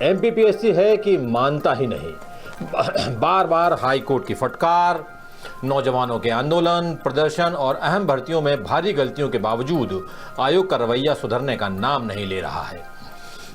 MPPSC है कि मानता ही नहीं। बार बार हाई कोर्ट की फटकार, नौजवानों के आंदोलन, प्रदर्शन और अहम भर्तियों में भारी गलतियों के बावजूद आयोग का रवैया सुधरने का नाम नहीं ले रहा है,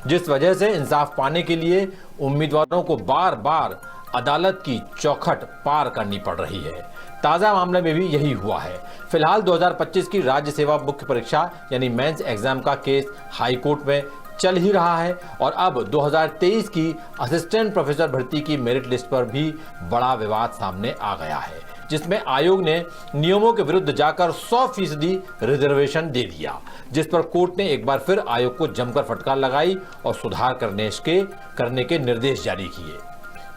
जिस वजह से इंसाफ पाने के लिए उम्मीदवारों को बार बार अदालत की चौखट पार करनी पड़ रही है। ताज़ा मामले में भी यही हुआ है। फिलहाल 2025 की राज्य सेवा मुख्य परीक्षा यानी मेंस एग्जाम का केस हाई कोर्ट में चल ही रहा है और अब 2023 की असिस्टेंट प्रोफेसर भर्ती की मेरिट लिस्ट पर भी बड़ा विवाद सामने आ गया है, जिसमें आयोग ने नियमों के विरुद्ध जाकर 100% रिजर्वेशन दे दिया, जिस पर कोर्ट ने एक बार फिर आयोग को जमकर फटकार लगाई और सुधार करने के निर्देश जारी किए।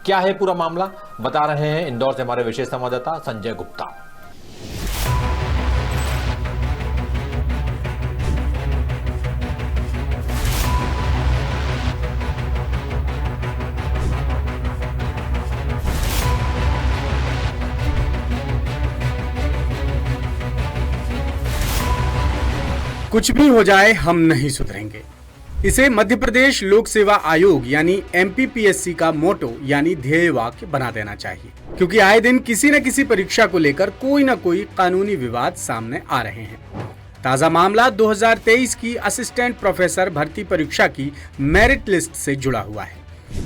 क्या है पूरा मामला, बता रहे हैं इंदौर से हमारे विशेष संवाददाता संजय गुप्ता। कुछ भी हो जाए हम नहीं सुधरेंगे, इसे मध्य प्रदेश लोक सेवा आयोग यानी एमपीपीएससी का मोटो यानी ध्येय वाक्य बना देना चाहिए, क्योंकि आए दिन किसी न किसी परीक्षा को लेकर कोई न कोई कानूनी विवाद सामने आ रहे हैं। ताजा मामला 2023 की असिस्टेंट प्रोफेसर भर्ती परीक्षा की मेरिट लिस्ट से जुड़ा हुआ है,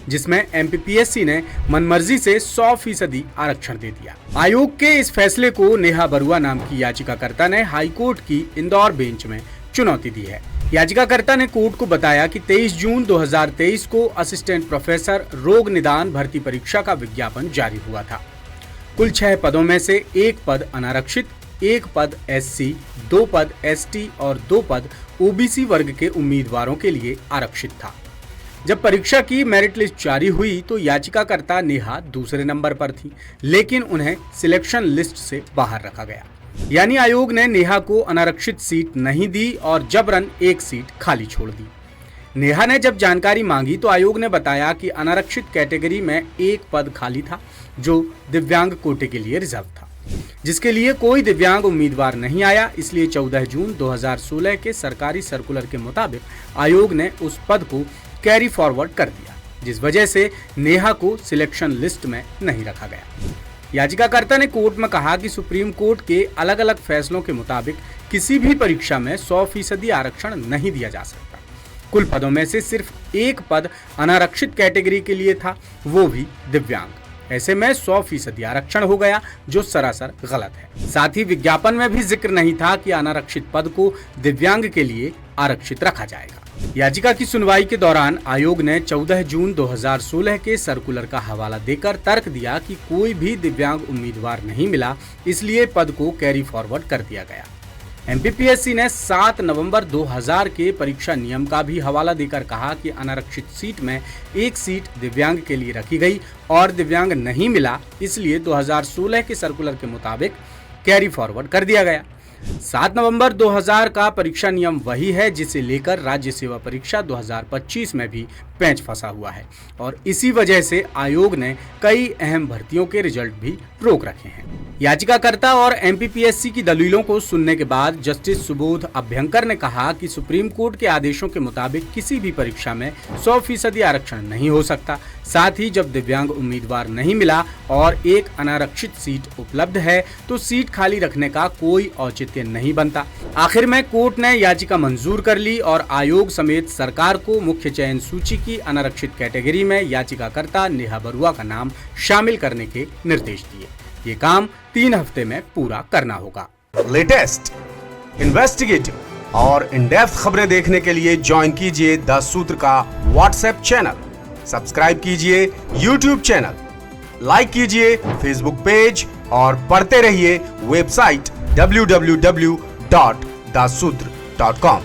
जिसमें एमपीपीएससी ने मनमर्जी से 100% आरक्षण दे दिया। आयोग के इस फैसले को नेहा बरुआ नाम की याचिकाकर्ता ने हाईकोर्ट की इंदौर बेंच में चुनौती दी है। याचिकाकर्ता ने कोर्ट को बताया कि 23 जून 2023 को असिस्टेंट प्रोफेसर रोग निदान भर्ती परीक्षा का विज्ञापन जारी हुआ था। कुल 6 पदों में से 1 पद अनारक्षित, 1 पद एससी, 2 पद एसटी और 2 पद ओबीसी वर्ग के उम्मीदवारों के लिए आरक्षित था। जब परीक्षा की मेरिट लिस्ट जारी हुई तो याचिकाकर्ता नेहा दूसरे नंबर पर थी, लेकिन उन्हें सिलेक्शन लिस्ट से बाहर रखा गया। यानी आयोग ने नेहा को अनारक्षित सीट नहीं दी और जबरन 1 सीट खाली छोड़ दी। नेहा ने जब जानकारी मांगी तो आयोग ने बताया कि अनारक्षित कैटेगरी में 1 पद खाली था, जो दिव्यांग कोटे के लिए रिजर्व था, जिसके लिए कोई दिव्यांग उम्मीदवार नहीं आया। इसलिए 14 जून 2016 के सरकारी सर्कुलर के मुताबिक आयोग ने उस पद को कैरी फॉरवर्ड कर दिया, जिस वजह से नेहा को सिलेक्शन लिस्ट में नहीं रखा गया। याचिकाकर्ता ने कोर्ट में कहा कि सुप्रीम कोर्ट के अलग अलग फैसलों के मुताबिक किसी भी परीक्षा में 100% आरक्षण नहीं दिया जा सकता। कुल पदों में से सिर्फ 1 पद अनारक्षित कैटेगरी के लिए था, वो भी दिव्यांग। ऐसे में 100% आरक्षण हो गया, जो सरासर गलत है। साथ ही विज्ञापन में भी जिक्र नहीं था कि अनारक्षित पद को दिव्यांग के लिए आरक्षित रखा जाएगा। याचिका की सुनवाई के दौरान आयोग ने 14 जून 2016 के सर्कुलर का हवाला देकर तर्क दिया कि कोई भी दिव्यांग उम्मीदवार नहीं मिला, इसलिए पद को कैरी फॉरवर्ड कर दिया गया। एमपीपीएससी ने 7 नवंबर 2000 के परीक्षा नियम का भी हवाला देकर कहा कि अनारक्षित सीट में 1 सीट दिव्यांग के लिए रखी गई और दिव्यांग नहीं मिला, इसलिए 2016 के सर्कुलर के मुताबिक कैरी फॉरवर्ड कर दिया गया। 7 नवंबर 2000 का परीक्षा नियम वही है जिसे लेकर राज्य सेवा परीक्षा 2025 में भी पेंच फंसा हुआ है और इसी वजह से आयोग ने कई अहम भर्तियों के रिजल्ट भी रोक रखे हैं। याचिकाकर्ता और एमपीपीएससी की दलीलों को सुनने के बाद जस्टिस सुबोध अभ्यंकर ने कहा कि सुप्रीम कोर्ट के आदेशों के मुताबिक किसी भी परीक्षा में 100% आरक्षण नहीं हो सकता। साथ ही जब दिव्यांग उम्मीदवार नहीं मिला और एक अनारक्षित सीट उपलब्ध है तो सीट खाली रखने का कोई औचित्य नहीं बनता। आखिर में कोर्ट ने याचिका मंजूर कर ली और आयोग समेत सरकार को मुख्य चयन सूची की अनारक्षित कैटेगरी में याचिकाकर्ता नेहा बरुआ का नाम शामिल करने के निर्देश दिए। ये काम 3 हफ्ते में पूरा करना होगा। लेटेस्ट, इन्वेस्टिगेटिव और इन डेप्थ खबरें देखने के लिए ज्वाइन कीजिए द सूत्र का व्हाट्सएप चैनल, सब्सक्राइब कीजिए यूट्यूब चैनल, लाइक कीजिए फेसबुक पेज और पढ़ते रहिए वेबसाइट www.dasudr.com।